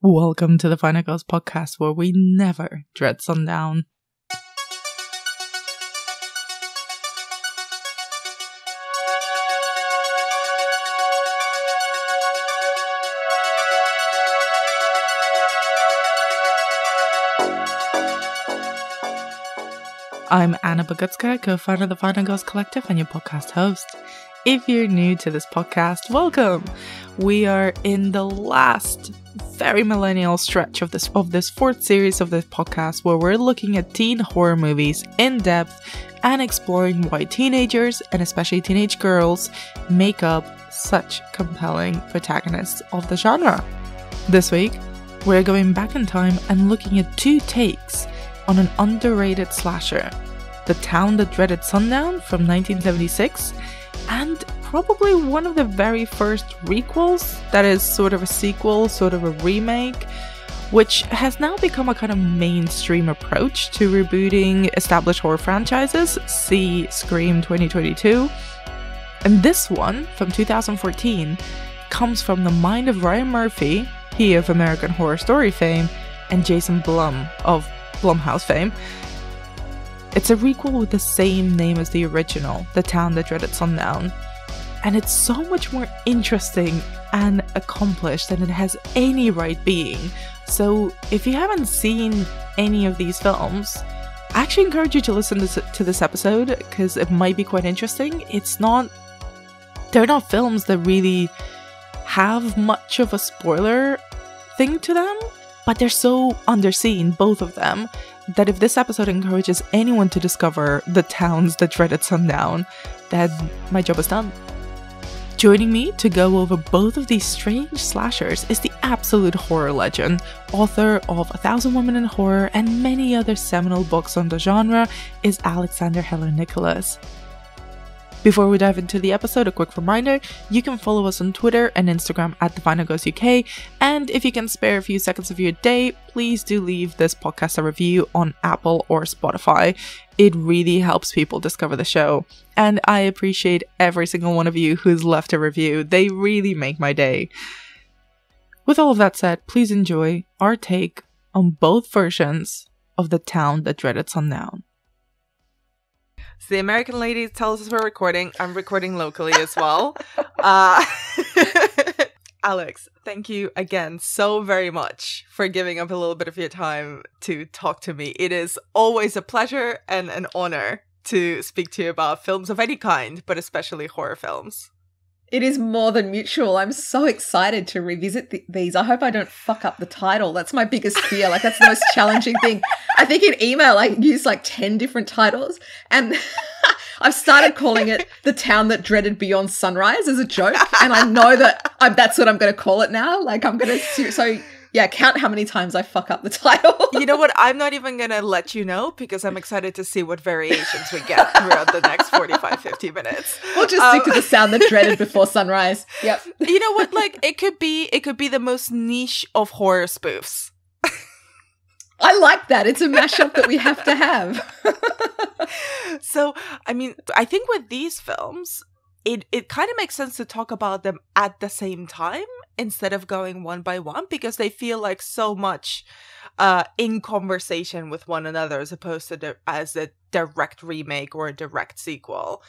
Welcome to the Final Girls podcast, where we never dread sundown. I'm Anna Bogutska, co-founder of the Final Girls Collective and your podcast host. If you're new to this podcast, welcome! We are in the last very millennial stretch of this fourth series of this podcast, where we're looking at teen horror movies in depth and exploring why teenagers, and especially teenage girls, make up such compelling protagonists of the genre. This week, we're going back in time and looking at two takes on an underrated slasher, The Town That Dreaded Sundown from 1976, and probably one of the very first requels that is sort of a sequel, sort of a remake, which has now become a kind of mainstream approach to rebooting established horror franchises, see Scream 2022. And this one, from 2014, comes from the mind of Ryan Murphy, he of American Horror Story fame, and Jason Blum of Blumhouse fame. It's a requel with the same name as the original, The Town That Dreaded Sundown, and it's so much more interesting and accomplished than it has any right being. So if you haven't seen any of these films, I actually encourage you to listen to this episode, because it might be quite interesting. They're not films that really have much of a spoiler thing to them, but they're so underseen, both of them, that if this episode encourages anyone to discover The Towns That Dreaded Sundown, then my job is done. Joining me to go over both of these strange slashers is the absolute horror legend, author of 1,000 Women in Horror and many other seminal books on the genre, is Alexander Heller Nicholas. Before we dive into the episode, a quick reminder, you can follow us on Twitter and Instagram at @TheFinalGirlsUK, and if you can spare a few seconds of your day, please do leave this podcast a review on Apple or Spotify. It really helps people discover the show, and I appreciate every single one of you who's left a review. They really make my day. With all of that said, please enjoy our take on both versions of The Town That Dreaded Sundown. So the American lady tells us we're recording. I'm recording locally as well. Alex, thank you again so very much for giving up a little bit of your time to talk to me. It is always a pleasure and an honor to speak to you about films of any kind, but especially horror films. It is more than mutual. I'm so excited to revisit these. I hope I don't fuck up the title. That's my biggest fear. That's the most challenging thing. I think in email I used 10 different titles, and I've started calling it The Town That Dreaded Beyond Sunrise as a joke, and I know that that's what I'm going to call it now. I'm going to... So, yeah, count how many times I fuck up the title. You know what? I'm not even going to let you know, because I'm excited to see what variations we get throughout the next 45, 50 minutes. We'll just stick to The Sound That Dreaded Before Sunrise. Yep. You know what? It could be the most niche of horror spoofs. I like that. It's a mashup that we have to have. So, I think with these films, it kind of makes sense to talk about them at the same time instead of going one by one, because they feel like so much in conversation with one another, as opposed to as a direct remake or a direct sequel.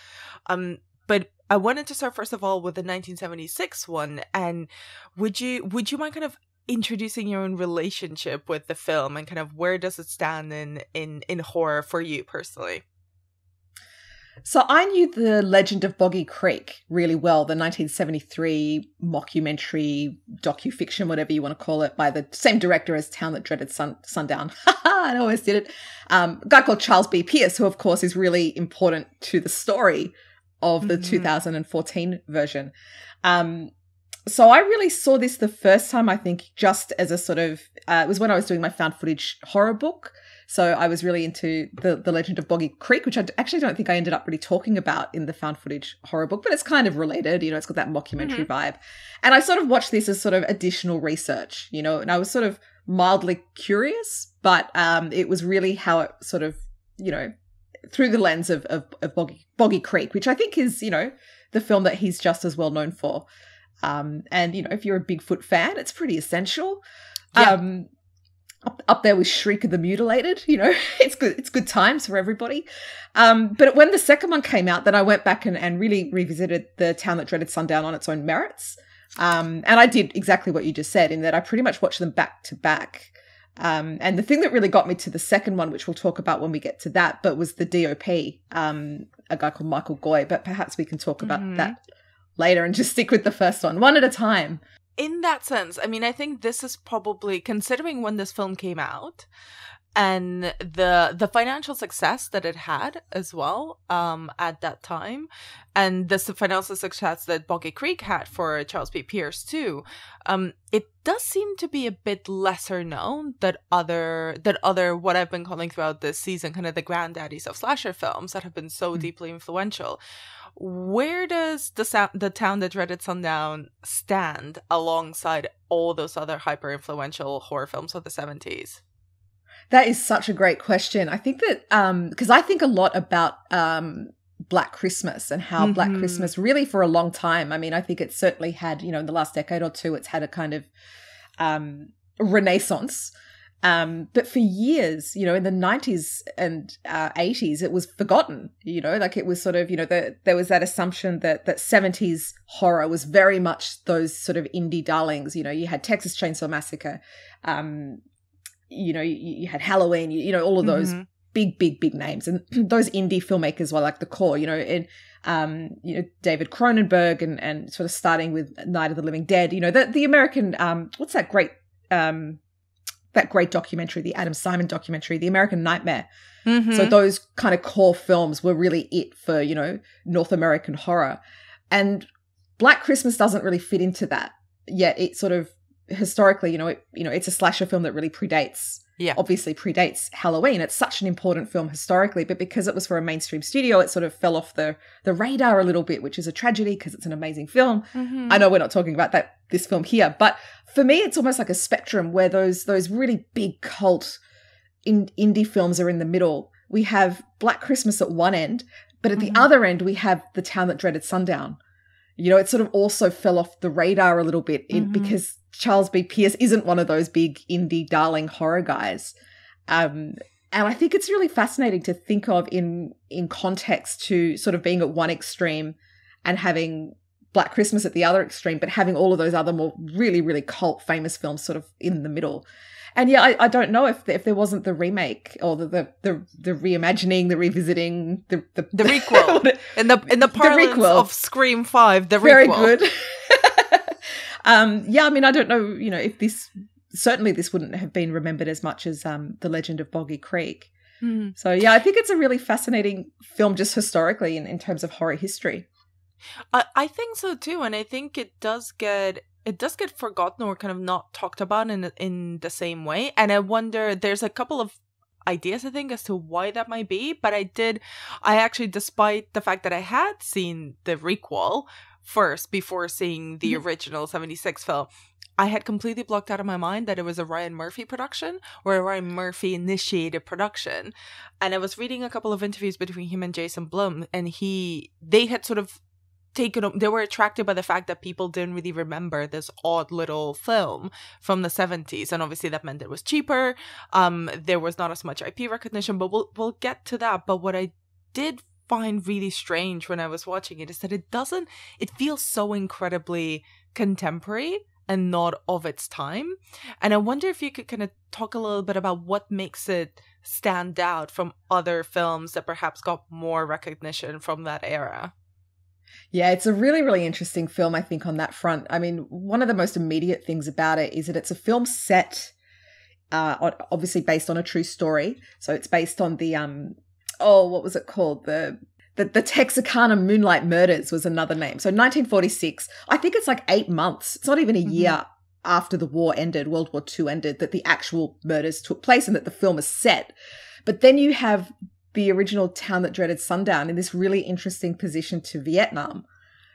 But I wanted to start first of all with the 1976 one, and would you mind kind of introducing your own relationship with the film and kind of where does it stand in horror for you personally? So I knew The Legend of Boggy Creek really well, the 1973 mockumentary, docu-fiction, whatever you want to call it, by the same director as Town That Dreaded Sundown. I always did it. A guy called Charles B. Pierce, who of course is really important to the story of the 2014 version. So I really saw this the first time, I think, just as a sort of, it was when I was doing my found footage horror book. So I was really into the Legend of Boggy Creek, which I actually don't think I ended up really talking about in the found footage horror book, but it's kind of related, it's got that mockumentary vibe. And I sort of watched this as sort of additional research, and I was sort of mildly curious, but it was really how it sort of, through the lens of Boggy Creek, which I think is, the film that he's just as well known for. And, you know, if you're a Bigfoot fan, it's pretty essential. Yeah. Up there with Shriek of the Mutilated, you know, it's good times for everybody. But when the second one came out, then I went back and really revisited The Town That Dreaded Sundown on its own merits. And I did exactly what you just said, in that I pretty much watched them back to back. And the thing that really got me to the second one, which we'll talk about when we get to that, but was the DOP, a guy called Michael Goy. But perhaps we can talk about that later and just stick with the first one at a time. In that sense, I mean, I think this is probably, considering when this film came out and the financial success that it had as well at that time, and the financial success that Boggy Creek had for Charles B. Pierce too, it does seem to be a bit lesser known that other what I've been calling throughout this season kind of the granddaddies of slasher films that have been so deeply influential. Where does the Town That Dreaded Sundown stand alongside all those other hyper-influential horror films of the 70s? That is such a great question. I think that, because I think a lot about Black Christmas and how Black Christmas really for a long time, I mean, I think it certainly had, you know, in the last decade or two, it's had a kind of renaissance. But for years, you know, in the 90s and 80s, it was forgotten, you know, like it was sort of, you know, there was that assumption that 70s horror was very much those sort of indie darlings. You know, you had Texas Chainsaw Massacre, you know, you had Halloween, you know, all of those big names. And those indie filmmakers were like the core, you know, you know, David Cronenberg and sort of starting with Night of the Living Dead, you know, the American, what's that great documentary, the Adam Simon documentary, The American Nightmare. So those kind of core films were really it for, you know, North American horror. And Black Christmas doesn't really fit into that, yet it sort of historically, it's a slasher film that really obviously predates Halloween. It's such an important film historically, but because it was for a mainstream studio, it sort of fell off the radar a little bit, which is a tragedy because it's an amazing film. I know we're not talking about this film here, but for me, it's almost like a spectrum where those really big cult indie films are in the middle. We have Black Christmas at one end, but at the other end, we have The Town That Dreaded Sundown. You know, it sort of also fell off the radar a little bit because Charles B. Pierce isn't one of those big indie darling horror guys. And I think it's really fascinating to think of in context to sort of being at one extreme and having Black Christmas at the other extreme, but having all of those other more really, really cult famous films sort of in the middle. And yeah, I don't know if there wasn't the remake or the reimagining, the revisiting, the requel in the parlance of Scream 5, the very requel. Very good. Yeah, I mean, I don't know, you know, if this wouldn't have been remembered as much as The Legend of Boggy Creek. So yeah, I think it's a really fascinating film just historically in terms of horror history. I think so too, and I think it does get forgotten or kind of not talked about in the same way. And I wonder, there's a couple of ideas, I think, as to why that might be. But I actually, despite the fact that I had seen the requel first before seeing the original 76 film, I had completely blocked out of my mind that it was a Ryan Murphy production or a Ryan Murphy initiated production. And I was reading a couple of interviews between him and Jason Blum, and they had sort of they were attracted by the fact that people didn't really remember this odd little film from the 70s. And obviously that meant it was cheaper. There was not as much IP recognition, but we'll get to that. But what I did find really strange when I was watching it is that it feels so incredibly contemporary and not of its time. And I wonder if you could kind of talk a little bit about what makes it stand out from other films that perhaps got more recognition from that era. Yeah, it's a really, really interesting film, I think, on that front. I mean, one of the most immediate things about it is that it's a film set, obviously based on a true story. So it's based on the, what was it called? The Texarkana Moonlight Murders was another name. So 1946, I think it's like 8 months. It's not even a year after the war ended, World War II ended, that the actual murders took place and that the film is set. But then you have the original Town That Dreaded Sundown in this really interesting position to Vietnam.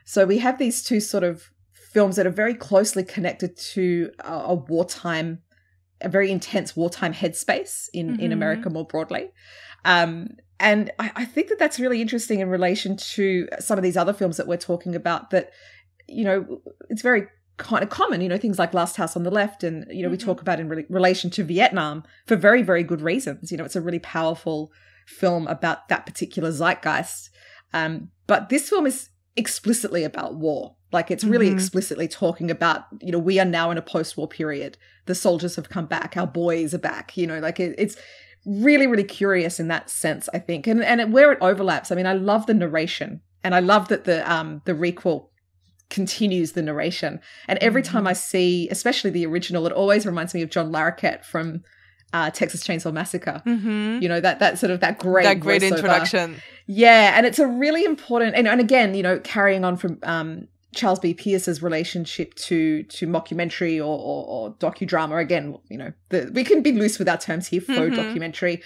So we have these two sort of films that are very closely connected to a very intense wartime headspace in America more broadly. And I think that that's really interesting in relation to some of these other films that we're talking about, that it's very kind of common, things like Last House on the Left, and, we talk about in relation to Vietnam for very, very good reasons. It's a really powerful film about that particular zeitgeist. But this film is explicitly about war. Like, it's really explicitly talking about, we are now in a post-war period. The soldiers have come back. Our boys are back. It's really, really curious in that sense, I think. And where it overlaps, I mean, I love the narration, and I love that the requel continues the narration. And every time I see, especially the original, it always reminds me of John Larroquette from Texas Chainsaw Massacre. That sort of that great voiceover. Introduction. Yeah, and it's a really important, and again, carrying on from Charles B. Pierce's relationship to mockumentary or docudrama. Again, we can be loose with our terms here, faux documentary.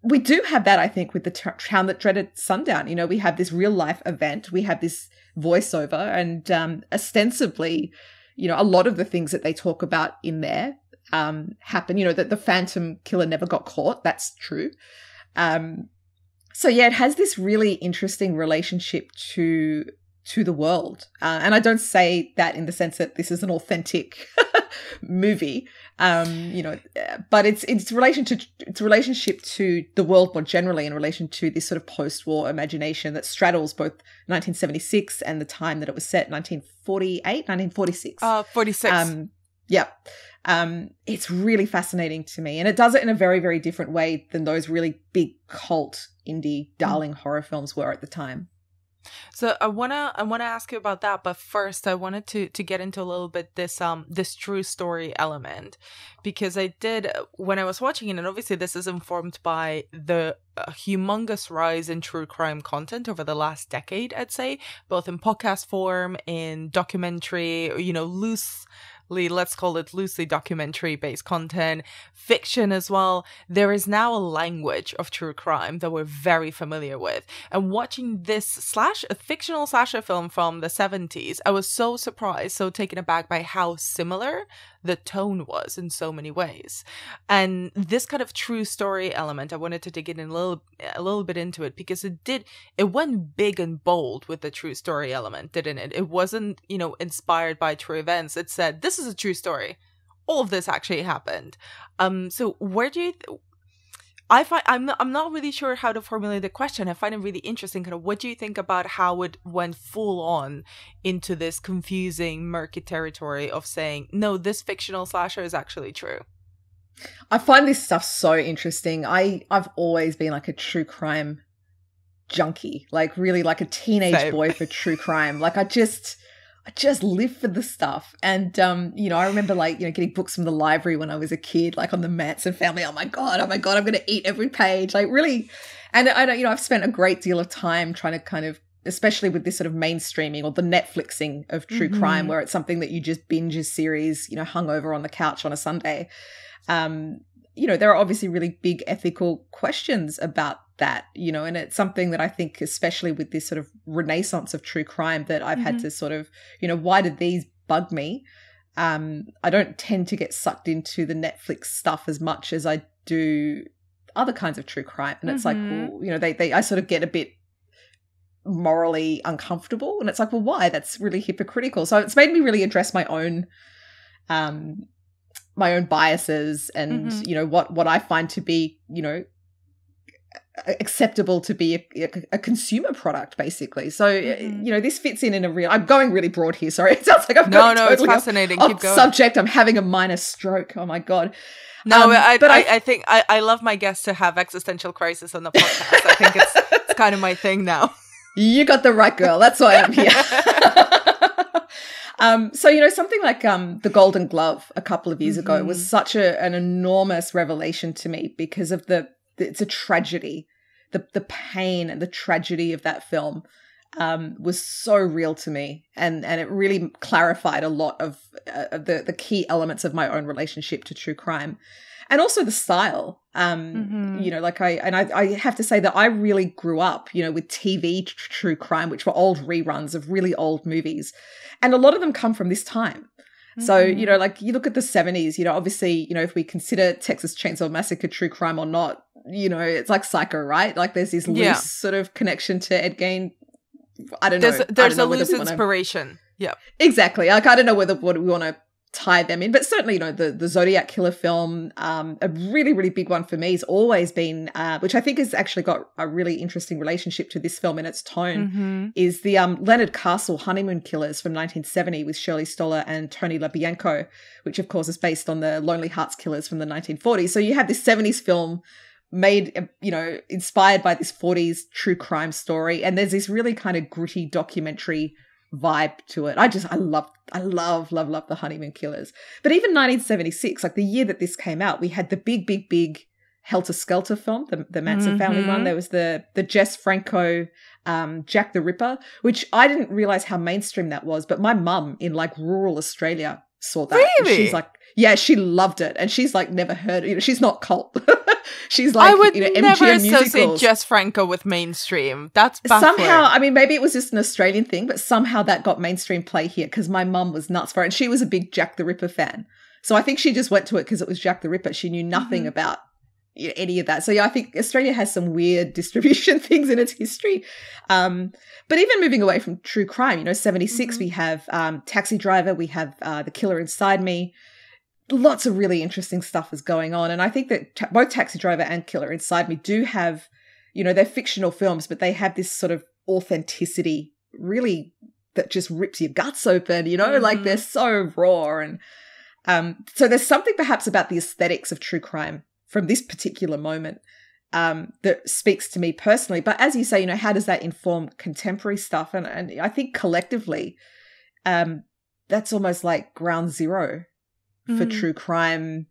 We do have that, I think, with the Town That Dreaded Sundown. We have this real life event, we have this voiceover, and ostensibly, a lot of the things that they talk about in there happen. That the Phantom Killer never got caught. That's true. So yeah, it has this really interesting relationship to the world, and I don't say that in the sense that this is an authentic movie, but its relationship to the world more generally, in relation to this sort of post-war imagination that straddles both 1976 and the time that it was set, 1948, 1946. 46. Yeah. It's really fascinating to me, and it does it in a very, very different way than those really big cult indie darling horror films were at the time. So I wanna ask you about that, but first I wanted to get into a little bit this true story element, because I did, when I was watching it, and obviously this is informed by the humongous rise in true crime content over the last decade, I'd say, both in podcast form, in documentary, let's call it loosely documentary-based content, fiction as well. There is now a language of true crime that we're very familiar with. And watching this a fictional slasher film from the 70s, I was so surprised, so taken aback by how similar the tone was in so many ways. And this kind of true story element, I wanted to dig in a little bit into it, because it went big and bold with the true story element, didn't it? It wasn't, inspired by true events. It said, this is a true story. All of this actually happened. So where do you I'm not really sure how to formulate the question. I find it really interesting. Kind of, what do you think about how it went full on into this confusing, murky territory of saying, no, this fictional slasher is actually true? I find this stuff so interesting. I've always been like a true crime junkie, like really like a teenage boy for true crime. Like I just live for the stuff. And, I remember getting books from the library when I was a kid, like on the Manson family. Oh my God, I'm going to eat every page. Like really. And I've spent a great deal of time trying to kind of, especially with this sort of mainstreaming or the Netflixing of true crime, where it's something that you just binge a series, hung over on the couch on a Sunday. There are obviously really big ethical questions about that, and it's something that I think, especially with this sort of renaissance of true crime, that I've had to sort of, why did these bug me? I don't tend to get sucked into the Netflix stuff as much as I do other kinds of true crime. And it's like, well, I sort of get a bit morally uncomfortable, and it's like, well, why? That's really hypocritical. So it's made me really address my own biases and, what I find to be, acceptable to be a consumer product, basically. So, this fits in a real, I'm going really broad here. Sorry. It sounds like I've got totally it's fascinating. Keep going. Subject. I'm having a minor stroke. Oh my God. No, I think I love my guests to have existential crisis on the podcast. I think it's kind of my thing now. You got the right girl. That's why I'm here. So, something like The Golden Glove a couple of years ago was such an enormous revelation to me, because of it's a tragedy. The pain and the tragedy of that film was so real to me, and it really clarified a lot of the key elements of my own relationship to true crime. And also the style, I have to say that I really grew up, with TV true crime, which were old reruns of really old movies. And a lot of them come from this time. So, you look at the 70s, obviously, if we consider Texas Chainsaw Massacre true crime or not, it's like Psycho, right? Like there's this loose sort of connection to Ed Gein I don't know. There's a loose inspiration. Yeah. Exactly. Like, I don't know what we want to tie them in, but certainly, you know, the Zodiac Killer film, a really, really big one for me has always been, which I think has actually got a really interesting relationship to this film in its tone, is the Leonard Castle Honeymoon Killers from 1970 with Shirley Stoller and Tony LaBianco, which of course is based on the Lonely Hearts Killers from the 1940s. So you have this 70s film made, you know, inspired by this 40s true crime story, and there's this really kind of gritty documentary vibe to it. I love the Honeymoon Killers. But even 1976, like the year that this came out, we had the big Helter Skelter film, the Manson family one. There was the Jess Franco Jack the Ripper, which I didn't realize how mainstream that was, but my mum in like rural Australia saw that. Really? She's like, yeah, she loved it, and she's like never heard it. You know, she's not cult. She's like, I would never MGM associate musicals. Jess Franco with mainstream. That's baffling. Somehow, I mean, maybe it was just an Australian thing, but somehow that got mainstream play here because my mum was nuts for it. And she was a big Jack the Ripper fan. So I think she just went to it because it was Jack the Ripper. She knew nothing about any of that. So yeah, I think Australia has some weird distribution things in its history. But even moving away from true crime, you know, 76, we have Taxi Driver, we have The Killer Inside Me. Lots of really interesting stuff is going on. And I think that both Taxi Driver and Killer Inside Me do have, you know, they're fictional films, but they have this sort of authenticity really that just rips your guts open, you know, like they're so raw. And so there's something perhaps about the aesthetics of true crime from this particular moment that speaks to me personally. But as you say, you know, how does that inform contemporary stuff? And I think collectively, that's almost like ground zero for true crime,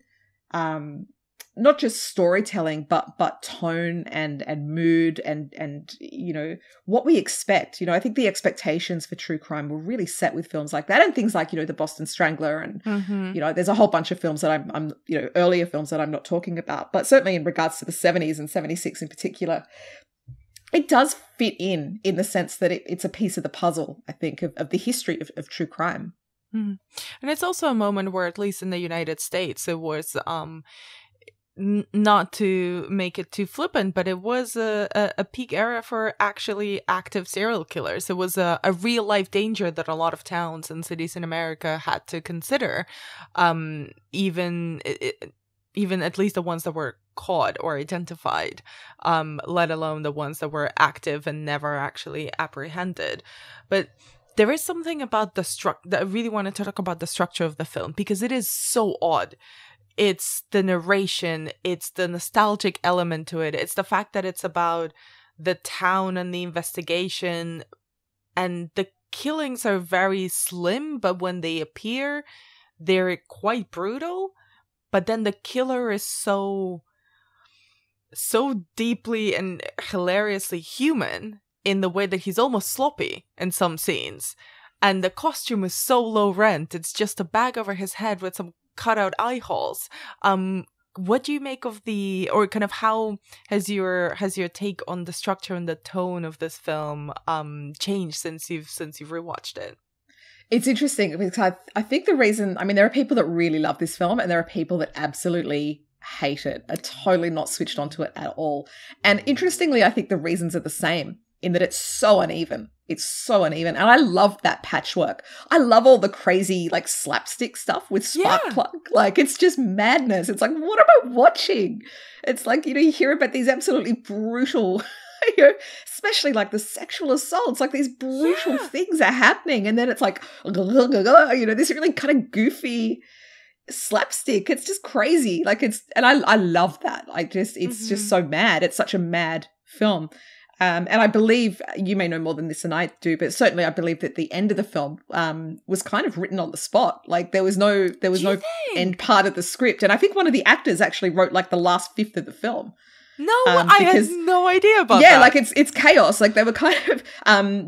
not just storytelling, but tone and mood and you know what we expect. You know, I think the expectations for true crime were really set with films like that, and things like, you know, the Boston Strangler, and you know, there's a whole bunch of films that I'm you know, earlier films that I'm not talking about, but certainly in regards to the 70s and 76 in particular, it does fit in the sense that it's a piece of the puzzle, I think, of the history of true crime. And it's also a moment where, at least in the United States, it was not to make it too flippant, but it was a peak era for actually active serial killers. It was a real life danger that a lot of towns and cities in America had to consider, even at least the ones that were caught or identified, let alone the ones that were active and never actually apprehended. But there is something about the structure that I really wanted to talk about, the structure of the film, because it is so odd. It's the narration, it's the nostalgic element to it, it's the fact that it's about the town and the investigation, and the killings are very slim, but when they appear, they're quite brutal. But then the killer is so deeply and hilariously human in the way that he's almost sloppy in some scenes. And the costume is so low rent. It's just a bag over his head with some cutout eye holes. What do you make of or kind of how has your take on the structure and the tone of this film changed since you've rewatched it? It's interesting because I think the reason, I mean, there are people that really love this film and there are people that absolutely hate it, are totally not switched onto it at all. And interestingly, I think the reasons are the same, in that it's so uneven. It's so uneven. And I love that patchwork. I love all the crazy, like, slapstick stuff with Sparkplug. Yeah. Like, it's just madness. It's like, what am I watching? It's like, you know, you hear about these absolutely brutal, you know, especially like the sexual assaults, like these brutal things are happening. And then it's like, you know, this really kind of goofy slapstick. It's just crazy. Like, and I love that. It's just so mad. It's such a mad film. And I believe, you may know more than this than I do, but certainly I believe that the end of the film was kind of written on the spot. Like there was no end part of the script. And I think one of the actors actually wrote like the last fifth of the film. No, I had no idea about that. Yeah, like it's chaos. Like they were kind of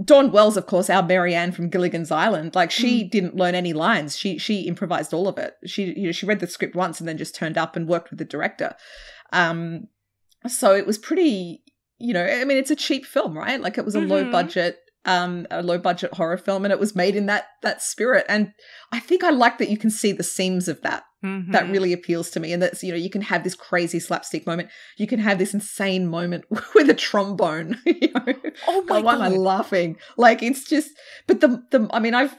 Dawn Wells, of course, our Mary Ann from Gilligan's Island. Like she didn't learn any lines. She improvised all of it. She read the script once and then just turned up and worked with the director. So it was pretty, you know, I mean, it's a cheap film, right? Like it was a low budget horror film, and it was made in that spirit. And I think I like that you can see the seams of that that really appeals to me. And that's, you can have this crazy slapstick moment. You can have this insane moment with a trombone. Oh my God. Why am I laughing? Like, it's just, but I mean, I've,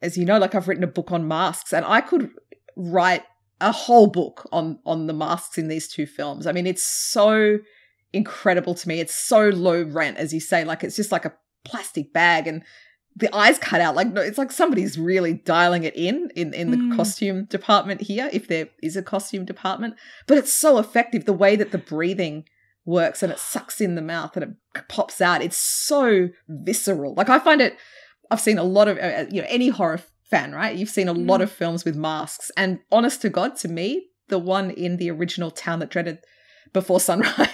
as you know, like I've written a book on masks, and I could write a whole book on the masks in these two films. I mean, it's so incredible to me. It's so low rent, as you say, like it's just like a plastic bag and the eyes cut out. Like, it's like somebody's really dialing it in the costume department here, if there is a costume department. But it's so effective, the way that the breathing works, and it sucks in the mouth and it pops out. It's so visceral. Like, I find it, I've seen a lot of, any horror fan, right? You've seen a lot of films with masks. And honest to God, to me, the one in the original Town That Dreaded Before Sunrise,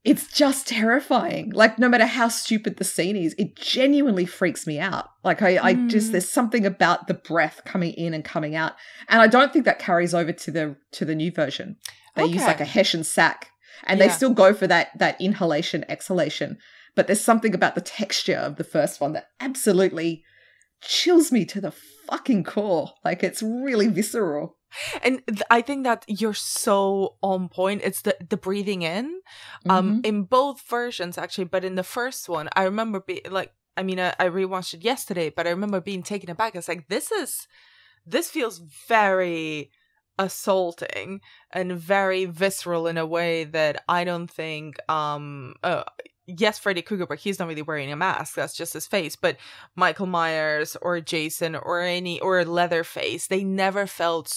it's just terrifying. Like, no matter how stupid the scene is, it genuinely freaks me out. Like, I just, there's something about the breath coming in and coming out. And I don't think that carries over to the new version. They use like a Hessian sack, and they still go for that inhalation, exhalation. But there's something about the texture of the first one that absolutely chills me to the fucking core. Like, it's really visceral. And I think that you're so on point. It's the breathing in, in both versions actually. But in the first one, I remember being like, I rewatched it yesterday, but I remember being taken aback. It's like, this feels very assaulting and very visceral in a way that I don't think, yes, Freddy Krueger, but he's not really wearing a mask. That's just his face. But Michael Myers or Jason or Leatherface, they never felt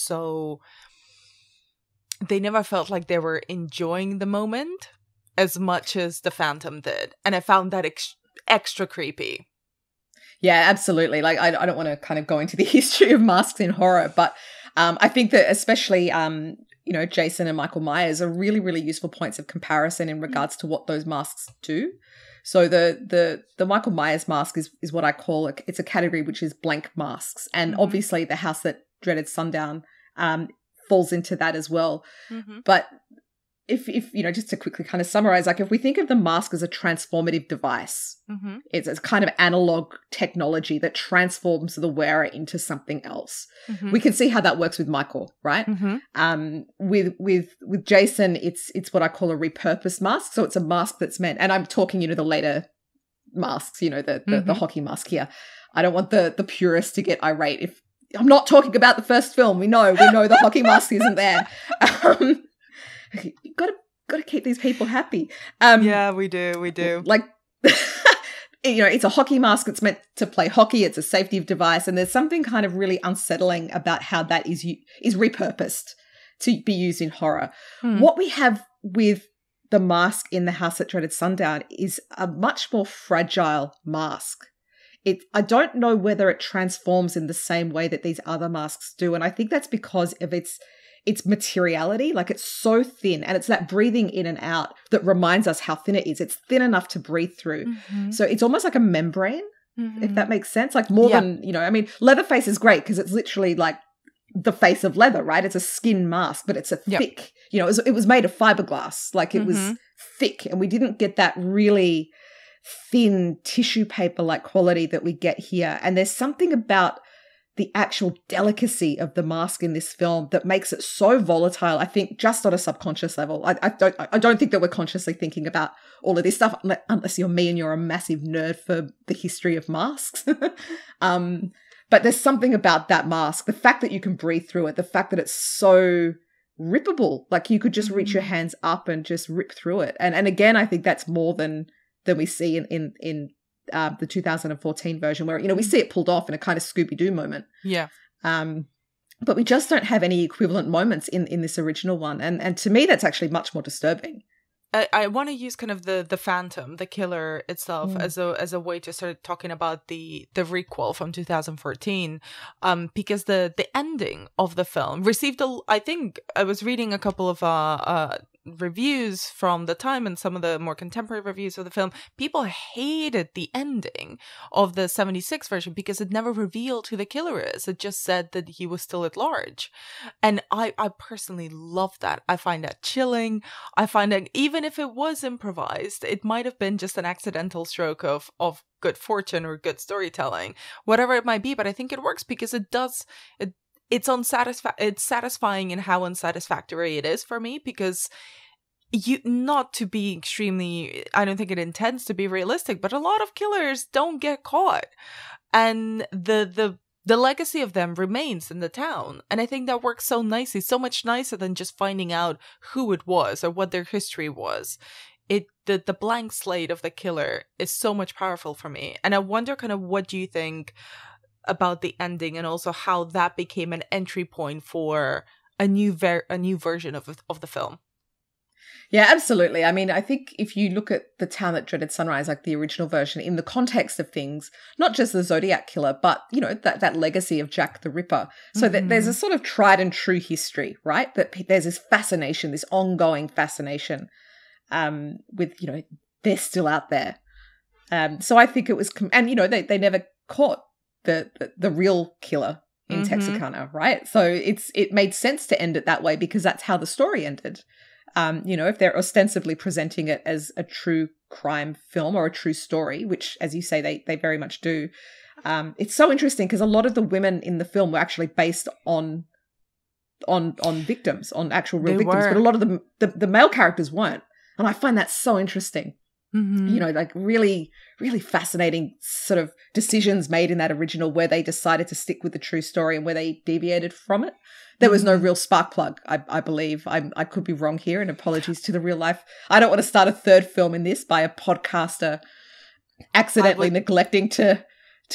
like they were enjoying the moment as much as the Phantom did. And I found that extra creepy. Yeah, absolutely. Like, I don't want to kind of go into the history of masks in horror, but I think that especially Jason and Michael Myers are really, really useful points of comparison in regards to what those masks do. So the Michael Myers mask is what I call it's a category which is blank masks. And obviously the House That Dreaded Sundown falls into that as well. But if just to quickly kind of summarize, like, if we think of the mask as a transformative device, it's a kind of analog technology that transforms the wearer into something else. We can see how that works with Michael, right? With Jason, it's what I call a repurposed mask. So it's a mask that's meant, and I'm talking, the later masks, the hockey mask here. I don't want the purists to get irate. If I'm not talking about the first film, we know the hockey mask isn't there. You've got to keep these people happy. Yeah, we do. Like, it's a hockey mask. It's meant to play hockey. It's a safety device. And there's something kind of really unsettling about how that is repurposed to be used in horror. What we have with the mask in The House That Dreaded Sundown is a much more fragile mask. I don't know whether it transforms in the same way that these other masks do. And I think that's because of its materiality. Like, it's so thin, and it's that breathing in and out that reminds us how thin it is. It's thin enough to breathe through. So it's almost like a membrane, if that makes sense. Like, more than, Leatherface is great because it's literally like the face of leather, right? It's a skin mask, but it's a thick, it was made of fiberglass. Like, it was thick, and we didn't get that really thin tissue paper-like quality that we get here. And there's something about the actual delicacy of the mask in this film that makes it so volatile, I think, just on a subconscious level. I don't think that we're consciously thinking about all of this stuff, unless you're me and you're a massive nerd for the history of masks. But there's something about that mask, the fact that you can breathe through it, the fact that it's so rippable. Like, you could just reach your hands up and just rip through it. And again, I think that's more than we see in the 2014 version, where we see it pulled off in a kind of Scooby-Doo moment. But we just don't have any equivalent moments in this original one, and to me that's actually much more disturbing. I want to use kind of the Phantom, the killer itself, as a way to start talking about the requel from 2014, because the ending of the film received I think I was reading a couple of reviews from the time and some of the more contemporary reviews of the film, people hated the ending of the 76 version because it never revealed who the killer is. It just said that he was still at large. And I personally love that. I find that chilling. I find that even if it was improvised, it might have been just an accidental stroke of good fortune or good storytelling, whatever it might be. But I think it works because it's satisfying in how unsatisfactory it is for me, because not to be extremely, I don't think it intends to be realistic, but a lot of killers don't get caught, and the legacy of them remains in the town. And I think that works so nicely, so much nicer than just finding out who it was or what their history was. The blank slate of the killer is so much powerful for me. And I wonder kind of what do you think about the ending, and also how that became an entry point for a new version of the film. Yeah, absolutely. I mean, I think if you look at The Town That Dreaded Sunrise, like the original version, in the context of things, not just the Zodiac Killer, but, you know, that legacy of Jack the Ripper. So that there's a sort of tried and true history, right? That there's this fascination, this ongoing fascination with, you know, they're still out there. So I think it was, and, you know, they never caught the real killer in Texarkana, right? So it made sense to end it that way because that's how the story ended. You know, if they're ostensibly presenting it as a true crime film or a true story, which, as you say, they very much do. It's so interesting because a lot of the women in the film were actually based on victims, on actual real victims, but a lot of the male characters weren't, and I find that so interesting. You know, like really, really fascinating sort of decisions made in that original where they decided to stick with the true story and where they deviated from it. There was no real spark plug, I believe. I could be wrong here, and apologies to the real life. I don't want to start a third film in this by a podcaster accidentally neglecting to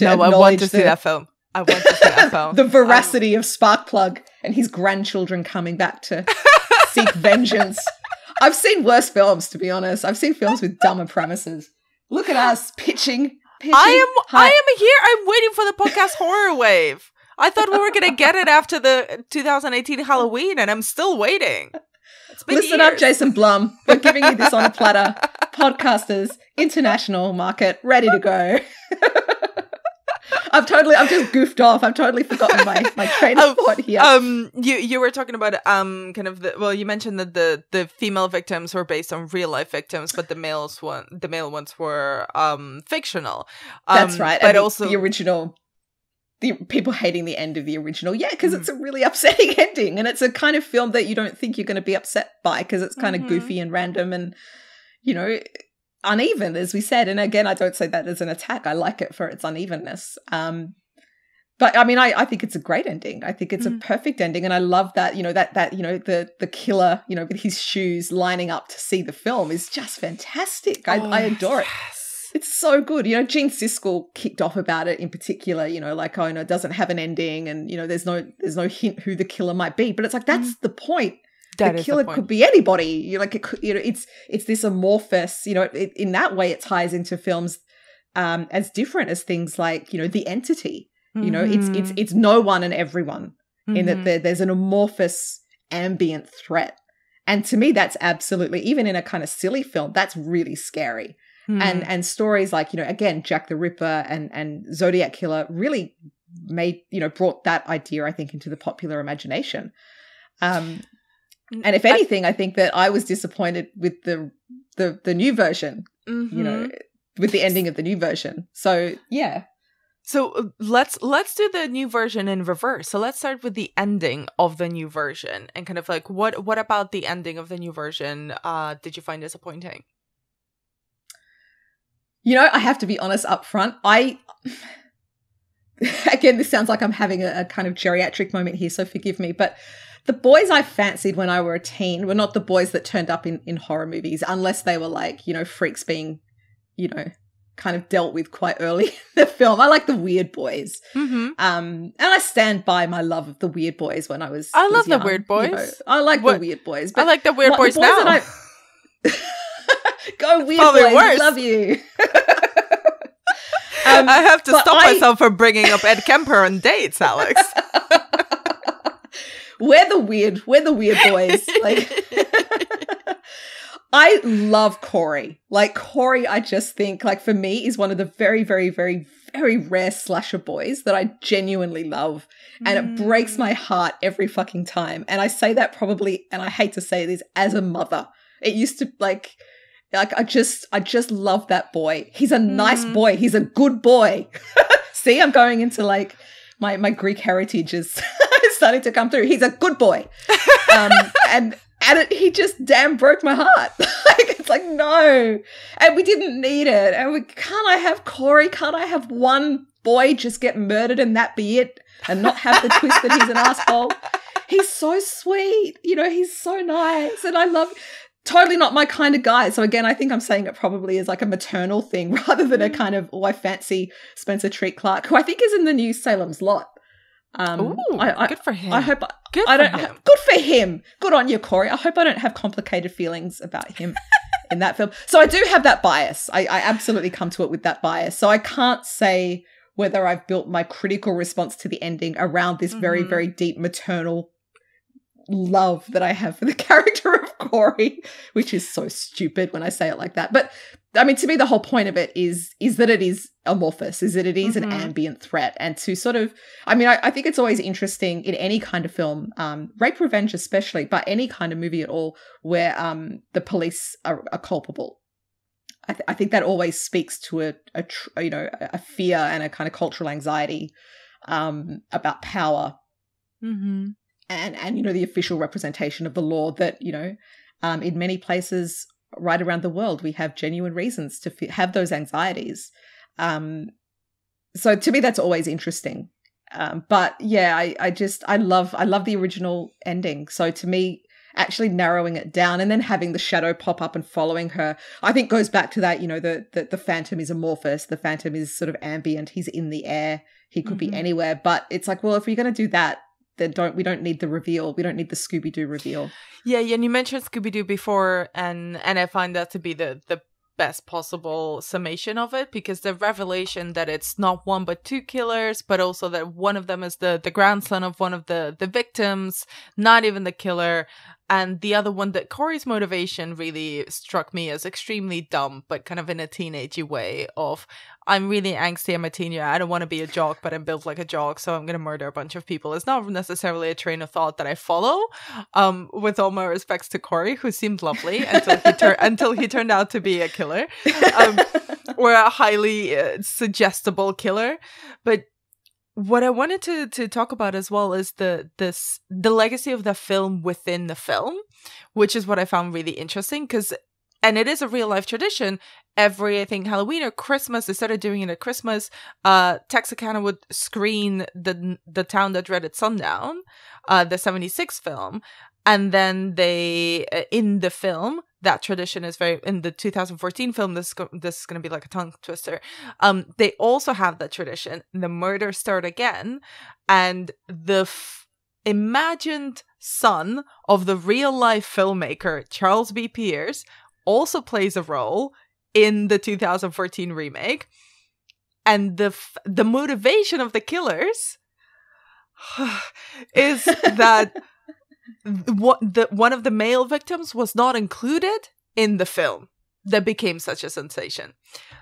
No, I want to see that film. I want to see that film. The veracity of Sparkplug and his grandchildren coming back to seek vengeance. I've seen worse films, to be honest. I've seen films with dumber premises. Look at us pitching. I am here. I'm waiting for the podcast horror wave. I thought we were going to get it after the 2018 Halloween, and I'm still waiting. Listen up, Jason Blum. We're giving you this on a platter. Podcasters, international market, ready to go. I've just goofed off. I've totally forgotten my train of thought here. You were talking about kind of you mentioned that the female victims were based on real life victims, but the male ones were fictional. That's right. But and also the original. The people hating the end of the original. Yeah, because it's a really upsetting ending, and it's a kind of film that you don't think you're going to be upset by because it's kind of goofy and random and, you know, uneven, as we said. And again, I don't say that as an attack. I like it for its unevenness. But I mean, I think it's a great ending. I think it's a perfect ending. And I love that, you know, that you know, the killer, you know, with his shoes lining up to see the film is just fantastic. I adore it. It's so good. You know, Gene Siskel kicked off about it in particular, you know, like, oh, you know, it doesn't have an ending and, you know, there's no hint who the killer might be. But it's like, that's the point. The killer could be anybody. You're like, it could, you know, it's this amorphous, you know, in that way it ties into films as different as things like, you know, The Entity. You know, it's no one and everyone in that there's an amorphous ambient threat. And to me, that's absolutely, even in a kind of silly film, that's really scary. And stories like, you know, again, Jack the Ripper and Zodiac Killer really brought that idea, I think, into the popular imagination. And if anything, I think that I was disappointed with the new version, you know, with the ending of the new version. So, yeah. So let's do the new version in reverse. So let's start with the ending of the new version and kind of like what about the ending of the new version did you find disappointing? You know, I have to be honest up front. Again, this sounds like I'm having a kind of geriatric moment here, so forgive me. But the boys I fancied when I were a teen were not the boys that turned up in horror movies, unless they were like, you know, freaks being, you know, kind of dealt with quite early in the film. I like the weird boys. And I stand by my love of the weird boys when I was love young, the weird boys. You know, I like the weird boys. But I like the weird boys now. Go weird boys, I love you. I have to stop myself from bringing up Ed Kemper on dates, Alex. We're the weird boys. Like, I love Corey. Like, Corey, I just think, like, for me, is one of the very, very, very, very rare slasher boys that I genuinely love. And it breaks my heart every fucking time. And I say that probably, and I hate to say this, as a mother. It used to, like I just love that boy. He's a nice boy. He's a good boy. See, I'm going into, like, my Greek heritage is starting to come through. He's a good boy. And he just damn broke my heart. Like, it's like, no. And we didn't need it. And can't I have Corey? Can't I have one boy just get murdered and that be it? And not have the twist that he's an asshole? He's so sweet. You know, he's so nice. And I love, totally not my kind of guy. So again, I think I'm saying it probably as like a maternal thing rather than a kind of, oh, I fancy Spencer Treat Clark, who I think is in the new Salem's Lot. Good for him. I hope good for him. Good on you, Corey. I hope I don't have complicated feelings about him in that film. So I do have that bias. I absolutely come to it with that bias. So I can't say whether I've built my critical response to the ending around this very, very deep maternal love that I have for the character of Corey, which is so stupid when I say it like that. But I mean, to me, the whole point of it is that it is amorphous, is that it is an ambient threat. And to sort of, I mean, I think it's always interesting in any kind of film, rape revenge especially, but any kind of movie at all where the police are culpable. I think that always speaks to a fear and a kind of cultural anxiety about power. And the official representation of the law that, in many places right around the world, we have genuine reasons to have those anxieties. So to me, that's always interesting. But yeah, I love the original ending. So to me, actually narrowing it down and then having the shadow pop up and following her, I think goes back to that, the Phantom is amorphous. The Phantom is sort of ambient. He's in the air. He could be anywhere. But it's like, well, if we're going to do that, then we don't need the reveal. We don't need the Scooby-Doo reveal. Yeah, and you mentioned Scooby-Doo before, and I find that to be the best possible summation of it, because the revelation that it's not one but two killers, but also that one of them is the grandson of one of the victims, not even the killer, and the other one, that Corey's motivation really struck me as extremely dumb, but kind of in a teenagey way of, I'm really angsty, I'm a teen, I don't want to be a jock, but I'm built like a jock, so I'm going to murder a bunch of people. It's not necessarily a train of thought that I follow, with all my respects to Corey, who seemed lovely until he turned out to be a killer, or a highly suggestible killer. But what I wanted to talk about as well is the legacy of the film within the film, which is what I found really interesting, and it is a real life tradition. I think Halloween or Christmas, they started doing it at Christmas. Texarkana would screen the Town That Dreaded Sundown, the 76 film. And then they, in the film, that tradition is in the 2014 film, this is going to be like a tongue twister. They also have that tradition. The murders start again. And the imagined son of the real life filmmaker, Charles B. Pierce, also plays a role in the 2014 remake. And the motivation of the killers is that one of the male victims was not included in the film that became such a sensation.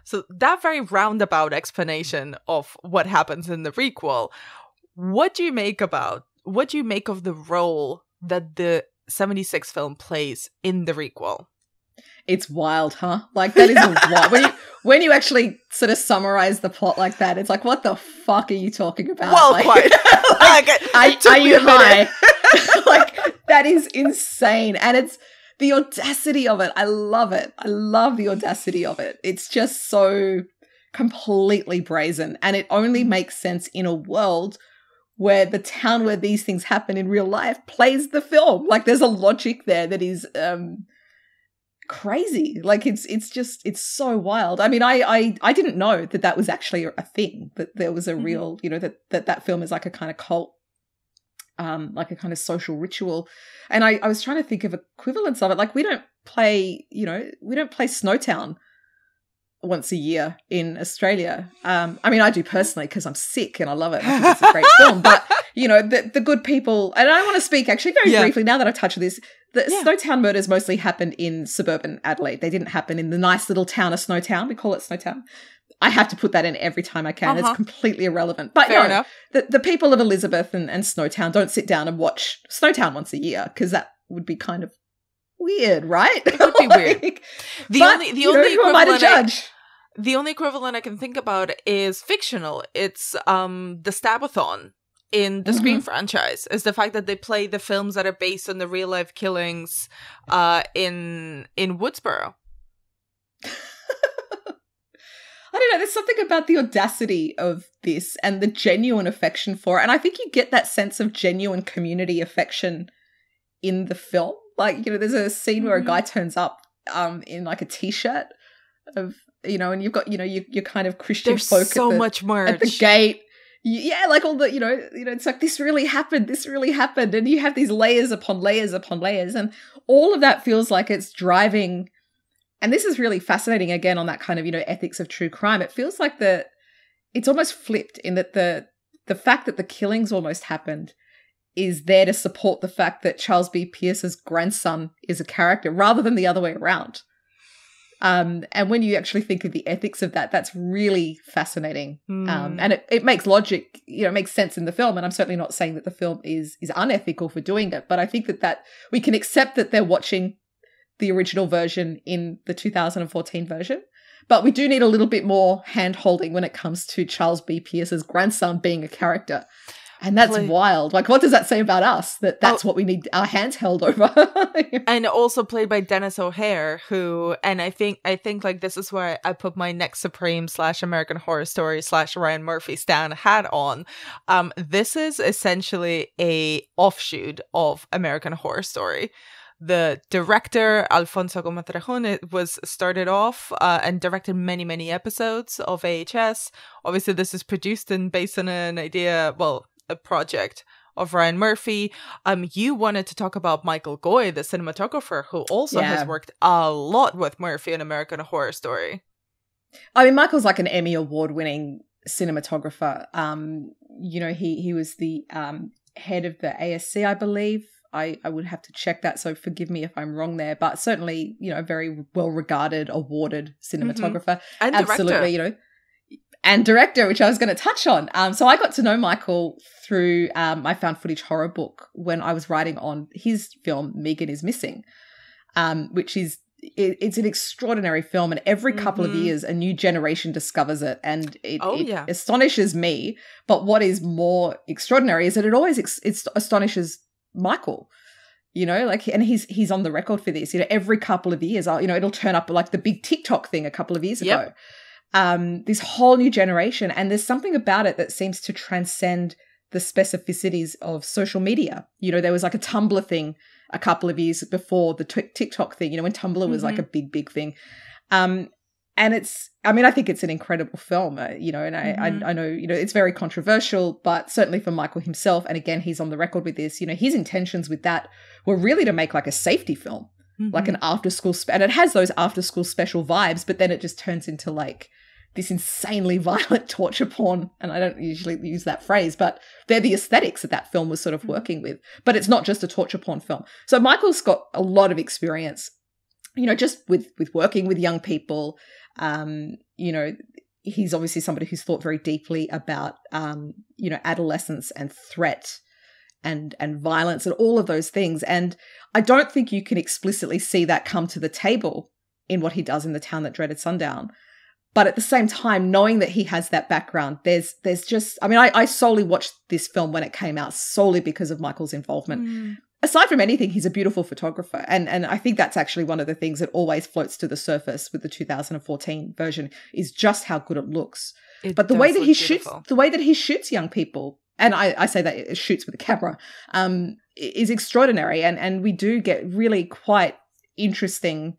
So that very roundabout explanation of what happens in the requel, what do you make of the role that the 76 film plays in the requel? It's wild, huh? Like, that is wild. When you actually sort of summarize the plot like that, it's like, what the fuck are you talking about? Well, like, quite. Are you high? Like, that is insane. And it's the audacity of it. I love it. I love the audacity of it. It's just so completely brazen. And it only makes sense in a world where the town where these things happen in real life plays the film. Like, there's a logic there that is crazy. Like, it's so wild. I mean, I didn't know that was actually a thing, that there was a real, that film is like a kind of cult, like a kind of social ritual. And I was trying to think of equivalents of it. Like, we don't play Snowtown once a year in Australia. I mean, I do personally because I'm sick and I love it. I think it's a great film. But, the good people, and I want to speak actually very briefly now that I've touched on this. The Snowtown murders mostly happened in suburban Adelaide. They didn't happen in the nice little town of Snowtown. We call it Snowtown. I have to put that in every time I can. It's completely irrelevant. But fair enough. The people of Elizabeth and Snowtown don't sit down and watch Snowtown once a year, because that would be kind of weird, right? It would be weird. The only who am I to judge? The only equivalent I can think about is fictional. It's the Stabathon in the Scream franchise, is the fact that they play the films that are based on the real life killings in Woodsboro. I don't know, there's something about the audacity of this and the genuine affection for it. And I think you get that sense of genuine community affection in the film. Like, there's a scene where a guy turns up in like a t-shirt of, and you've got, your kind of Christian There's folk so much merch at the gate. Yeah, like all the, it's like, this really happened. And you have these layers upon layers upon layers. And all of that feels like it's driving. And this is really fascinating, again, on that kind of, ethics of true crime. It feels like it's almost flipped in that the fact that the killings almost happened is there to support the fact that Charles B. Pierce's grandson is a character, rather than the other way around. And when you actually think of the ethics of that, that's really fascinating. And it makes logic, it makes sense in the film. And I'm certainly not saying that the film is unethical for doing it, but I think that we can accept that they're watching the original version in the 2014 version. But we do need a little bit more hand-holding when it comes to Charles B. Pierce's grandson being a character. And that's wild. Like, what does that say about us? That's what we need our hands held over. And also played by Dennis O'Hare, who, and I think like this is where I put my Next Supreme / American Horror Story / Ryan Murphy stan hat on. This is essentially a offshoot of American Horror Story. The director, Alfonso Gomez Rejon, was started off and directed many, many episodes of AHS. Obviously, this is produced and based on an idea, a project of Ryan Murphy. You wanted to talk about Michael Goy, the cinematographer, who also has worked a lot with Murphy in American Horror Story. I mean, Michael's like an Emmy Award-winning cinematographer. He was the head of the ASC, I believe. I would have to check that, so forgive me if I'm wrong there. But certainly, a very well-regarded, awarded cinematographer. And absolutely, director. And director, which I was going to touch on. So I got to know Michael through my found footage horror book when I was writing on his film Megan is Missing, which is it's an extraordinary film, and every couple of years a new generation discovers it, and it astonishes me. But what is more extraordinary is that it always it astonishes Michael. And he's on the record for this. Every couple of years, it'll turn up like the big TikTok thing a couple of years ago. This whole new generation, and there's something about it that seems to transcend the specificities of social media. There was like a Tumblr thing a couple of years before the TikTok thing, when Tumblr was like a big thing. And I think it's an incredible film, and I know, it's very controversial, but certainly for Michael himself, and again, he's on the record with this, his intentions with that were really to make like a safety film, like an after school, and it has those after school special vibes, but then it just turns into like this insanely violent torture porn. And I don't usually use that phrase, but they're the aesthetics that film was sort of working with. But it's not just a torture porn film. So Michael's got a lot of experience, just with working with young people. He's obviously somebody who's thought very deeply about, adolescence and threat and violence and all of those things. And I don't think you can explicitly see that come to the table in what he does in The Town That Dreaded Sundown. But at the same time, knowing that he has that background, there's just, I solely watched this film when it came out solely because of Michael's involvement. Aside from anything, he's a beautiful photographer. And I think that's actually one of the things that always floats to the surface with the 2014 version is just how good it looks. But the way that he shoots young people, and I say that it shoots with a camera, is extraordinary. And we do get really quite interesting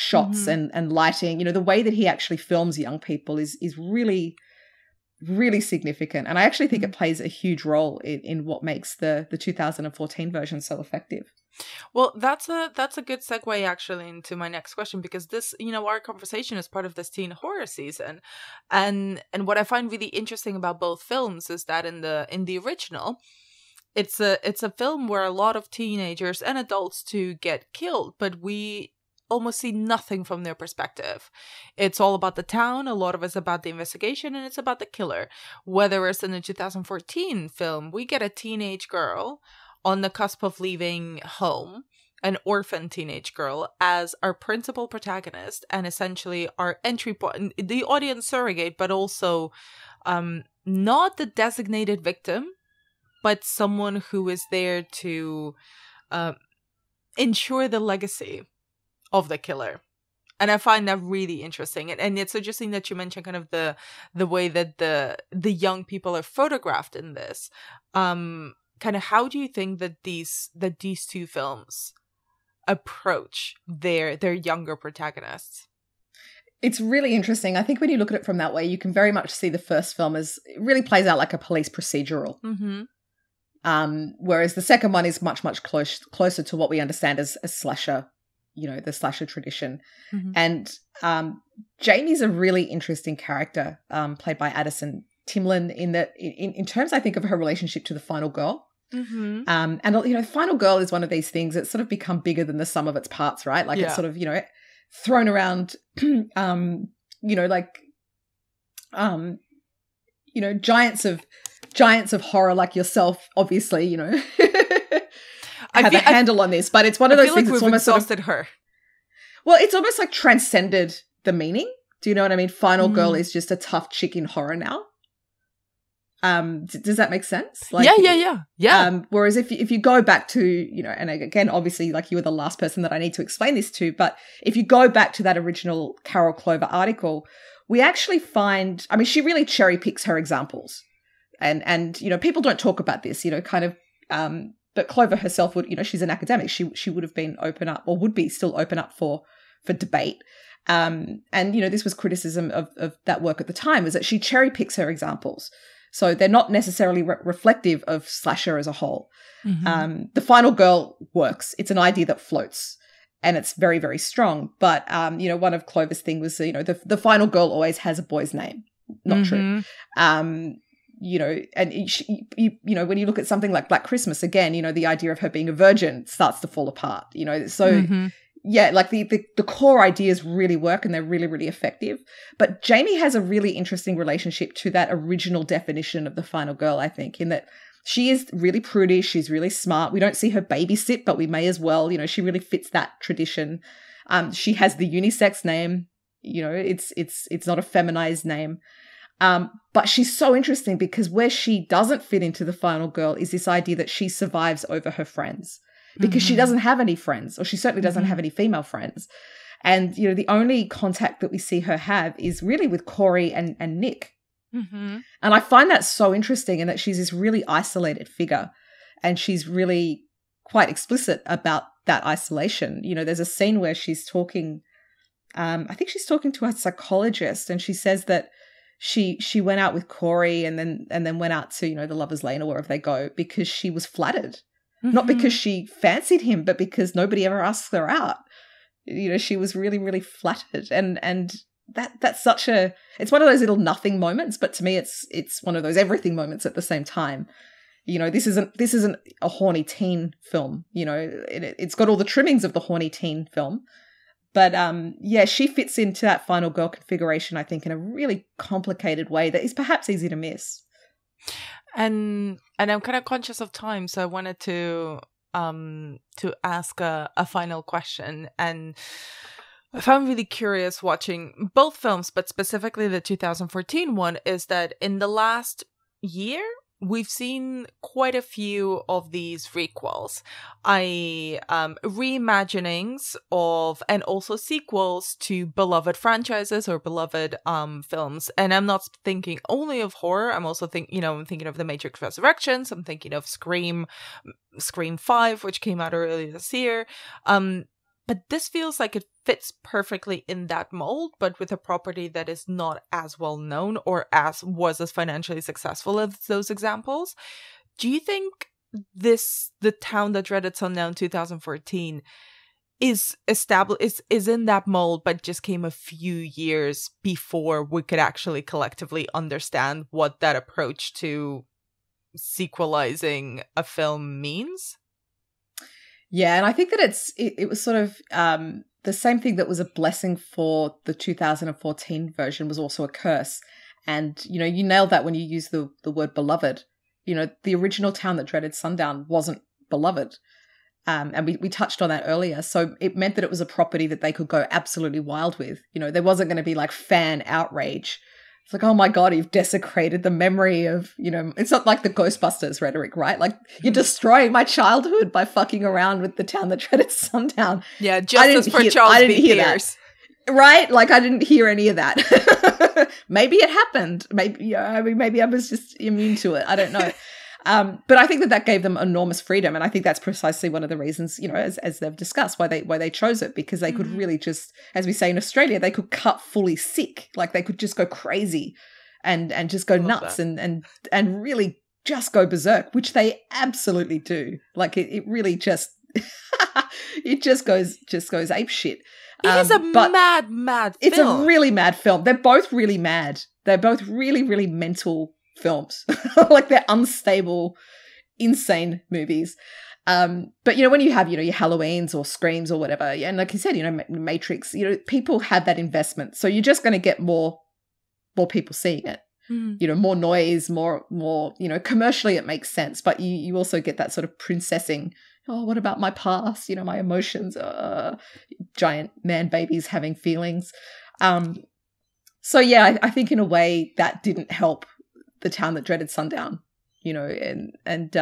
shots and lighting. The way that he actually films young people is really, really significant. And I actually think it plays a huge role in what makes the 2014 version so effective. Well, that's a good segue actually into my next question, because this, our conversation is part of this teen horror season. And what I find really interesting about both films is that in the original, it's a film where a lot of teenagers and adults too get killed, but we almost see nothing from their perspective. It's all about the town, a lot of it's about the investigation, and it's about the killer. Whereas in the 2014 film, we get a teenage girl on the cusp of leaving home, an orphan teenage girl, as our principal protagonist and essentially our entry point, the audience surrogate, but also not the designated victim, but someone who is there to ensure the legacy of the killer. And I find that really interesting. And it's interesting that you mentioned kind of the way that the young people are photographed in this. Kind of how do you think that these two films approach their younger protagonists? It's really interesting. I think when you look at it from that way, you can very much see the first film as it really plays out like a police procedural. Mm-hmm. Whereas the second one is much, much closer to what we understand as slasher, the slasher tradition. Mm-hmm. And Jamie's a really interesting character, played by Addison Timlin, in that in terms, I think, of her relationship to the final girl. Mm-hmm. And Final Girl is one of these things that's sort of become bigger than the sum of its parts, right? Like it's sort of, thrown around, giants of horror like yourself, obviously, have a handle on this, but it's one of those things that's almost exhausted her. Well, it's almost like transcended the meaning. Do you know what I mean? Final Girl is just a tough chick in horror now. Does that make sense? Like, yeah. Whereas if you go back to, and again, obviously, like, you were the last person that I need to explain this to, but if you go back to that original Carol Clover article, we actually find, I mean, she really cherry picks her examples, and people don't talk about this, but Clover herself would, she's an academic. She would have been open up, or would be still open up for debate. And this was criticism of that work at the time, is that she cherry picks her examples. So they're not necessarily reflective of slasher as a whole. Mm-hmm. The Final Girl works. It's an idea that floats, and it's very, very strong. But, one of Clover's thing was, the final girl always has a boy's name. Not true. And when you look at something like Black Christmas, again, the idea of her being a virgin starts to fall apart, so... Mm-hmm. Yeah, like the core ideas really work, and they're really, really effective. But Jamie has a really interesting relationship to that original definition of the final girl, I think, in that she is really prudish. She's really smart. We don't see her babysit, but we may as well. She really fits that tradition. She has the unisex name. It's not a feminized name. But she's so interesting because where she doesn't fit into the final girl is this idea that she survives over her friends. Because she doesn't have any friends, or she certainly doesn't have any female friends. And, the only contact that we see her have is really with Corey and Nick. Mm-hmm. And I find that so interesting, in that she's this really isolated figure, and she's really quite explicit about that isolation. There's a scene where she's talking, I think she's talking to a psychologist, and she says that she went out with Corey and then went out to, the Lover's Lane or wherever they go, because she was flattered. Mm-hmm. Not because she fancied him, but because nobody ever asked her out. She was really, really flattered. And that's such it's one of those little nothing moments, but to me it's one of those everything moments at the same time. This isn't a horny teen film. It's got all the trimmings of the horny teen film. But she fits into that final girl configuration, I think, in a really complicated way that is perhaps easy to miss. And I'm kind of conscious of time, so I wanted to ask a final question. And I found really curious watching both films, but specifically the 2014 one, is that in the last year, we've seen quite a few of these requels, reimaginings of, and also sequels to beloved franchises or beloved films. And I'm not thinking only of horror. I'm also I'm thinking of The Matrix Resurrections. I'm thinking of Scream 5, which came out earlier this year. But this feels like it fits perfectly in that mold, but with a property that is not as well known or was as financially successful as those examples. Do you think The Town That Dreaded Sundown 2014 is established, is in that mold, but just came a few years before we could actually collectively understand what that approach to sequelizing a film means. Yeah, and I think that it was sort of the same thing that was a blessing for the 2014 version was also a curse. And, you know, you nailed that when you use the word beloved. You know, the original Town That Dreaded Sundown wasn't beloved. And we touched on that earlier. So it meant that it was a property that they could go absolutely wild with. You know, there wasn't going to be like fan outrage. It's like, oh my God, you've desecrated the memory of, you know, it's not like the Ghostbusters rhetoric, right? Like, you're destroying my childhood by fucking around with the Town That Dreaded Sundown. Yeah, justice for Charles B. Pierce. Right? Like, I didn't hear any of that. Maybe it happened. Maybe, I mean, maybe I was just immune to it. I don't know. But I think that gave them enormous freedom. And I think that's precisely one of the reasons, you know, as they've discussed, why they chose it, because they could really just, as we say in Australia, they could cut fully sick. Like, they could just go crazy and just go nuts and really just go berserk, which they absolutely do. Like, it really just, it just goes ape shit. It is a mad film. It's a really mad film. They're both really mad. They're both really, really mental films. Like, they're unstable, insane movies. But, you know, when you have, you know, your Halloweens or Screams or whatever, and like you said, you know, Matrix, you know, people have that investment. So you're just going to get more people seeing it. You know, more noise, more, you know, commercially it makes sense. But you also get that sort of princessing. Oh, what about my past? You know, my emotions, giant man babies having feelings. So yeah, I think in a way that didn't help the Town That Dreaded Sundown, you know, and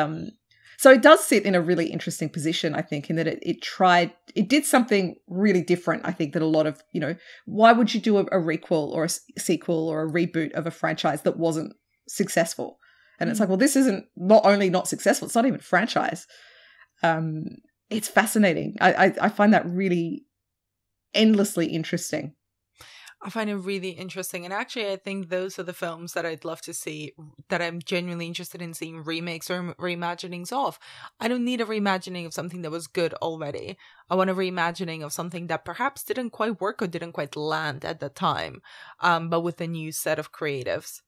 so it does sit in a really interesting position, I think, in that it did something really different. I think that a lot of, you know, why would you do a requel or a sequel or a reboot of a franchise that wasn't successful? And it's like, well, this isn't not only not successful, it's not even a franchise. It's fascinating. I find that really endlessly interesting. I find it really interesting. And actually, I think those are the films that I'd love to see, that I'm genuinely interested in seeing remakes or reimaginings of. I don't need a reimagining of something that was good already. I want a reimagining of something that perhaps didn't quite work or didn't quite land at the time, but with a new set of creatives.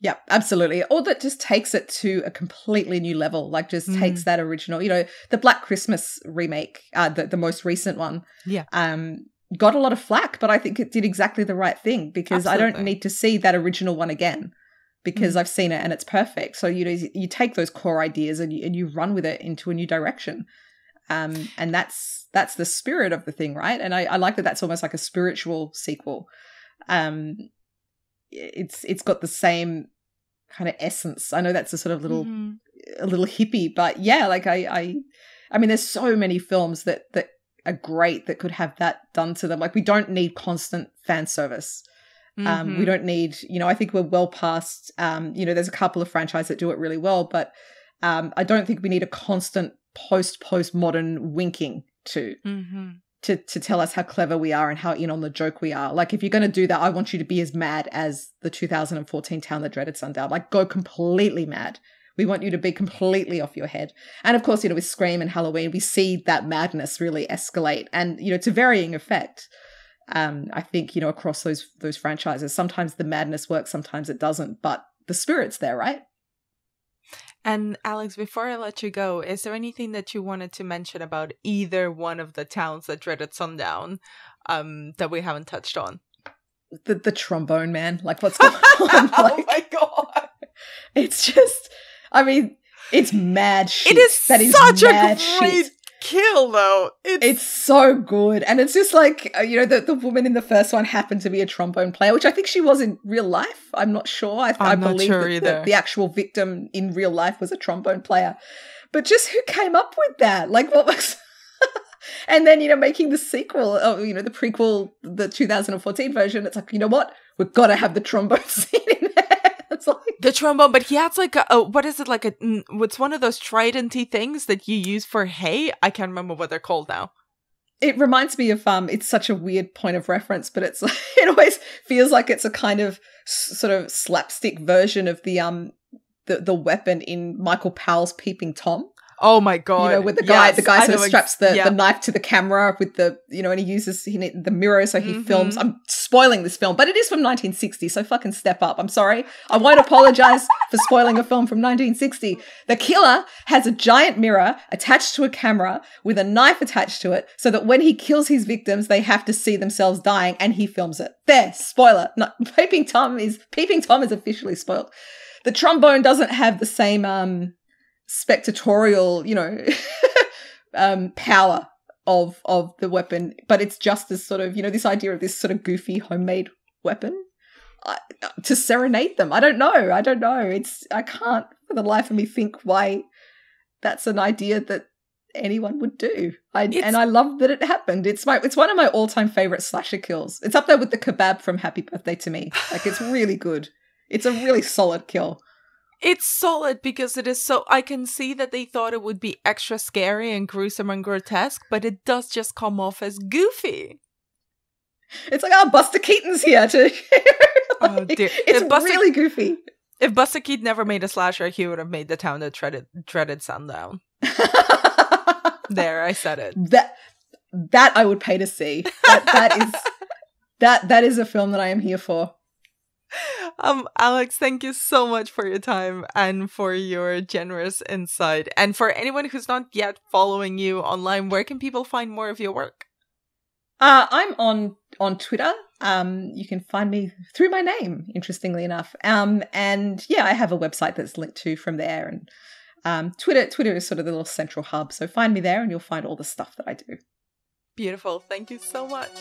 Yeah, absolutely. Or that just takes it to a completely new level, like just takes that original, you know, the Black Christmas remake, the most recent one. Yeah. Got a lot of flack, but I think it did exactly the right thing, because I don't need to see that original one again, because I've seen it and it's perfect. So, you know, you take those core ideas and you run with it into a new direction. And that's the spirit of the thing, right? And I like that that's almost like a spiritual sequel. It's got the same kind of essence. I know that's a sort of a little hippie, but yeah, like I mean, there's so many films that are great that could have that done to them. Like, we don't need constant fan service. We don't need, you know, I think we're well past, you know, there's a couple of franchises that do it really well, but I don't think we need a constant postmodern winking to tell us how clever we are and how in on the joke we are. Like, if you're going to do that, I want you to be as mad as the 2014 Town That Dreaded Sundown. Like, go completely mad. We want you to be completely off your head. And of course, you know, with Scream and Halloween, we see that madness really escalate, and, you know, to varying effect. I think, you know, across those franchises, sometimes the madness works, sometimes it doesn't, but the spirit's there, right? And Alex, before I let you go, is there anything that you wanted to mention about either one of the Towns That Dreaded Sundown that we haven't touched on? The trombone man, like, what's going on? Like, oh my God. It's just, I mean, it's mad shit. It is such a great kill, though. It's so good. And it's just like, you know, the woman in the first one happened to be a trombone player, which I think she was in real life. I'm not sure. I believe that the actual victim in real life was a trombone player. But just who came up with that? Like, what was... And then, you know, making the sequel, you know, the prequel, the 2014 version, it's like, you know what? We've got to have the trombone scene in there. It's like... The trombone, but he has like what is it, like what's one of those tridenty things that you use for hay? I can't remember what they're called now. It reminds me of, it's such a weird point of reference, but it's like, it always feels like it's a kind of sort of slapstick version of the weapon in Michael Powell's Peeping Tom. Oh my god! You know, with the guy sort of straps the knife to the camera with the, you know, and he uses the mirror so he films. I'm spoiling this film, but it is from 1960, so fucking step up. I'm sorry. I won't apologize for spoiling a film from 1960. The killer has a giant mirror attached to a camera with a knife attached to it, so that when he kills his victims, they have to see themselves dying, and he films it. There, spoiler. No, Peeping Tom is officially spoiled. The trombone doesn't have the same spectatorial, you know, power of the weapon, but it's just as sort of, you know, this idea of this sort of goofy homemade weapon to serenade them. I don't know. I can't for the life of me think why that's an idea that anyone would do. And I love that it happened. It's one of my all-time favorite slasher kills. It's up there with the kebab from Happy Birthday to Me. Like, it's really good. It's a really solid kill. It's solid because it is so... I can see that they thought it would be extra scary and gruesome and grotesque, but it does just come off as goofy. It's like, Buster Keaton's here to... Oh, dear. It's really goofy. If Buster Keaton never made a slasher, he would have made the town that dreaded Sundown. There, I said it. That I would pay to see. That is a film that I am here for. Alex, thank you so much for your time and for your generous insight. And for anyone who's not yet following you online, where can people find more of your work? I'm on Twitter. You can find me through my name, interestingly enough. And yeah, I have a website that's linked to from there. And Twitter is sort of the little central hub. So find me there and you'll find all the stuff that I do. Beautiful. Thank you so much.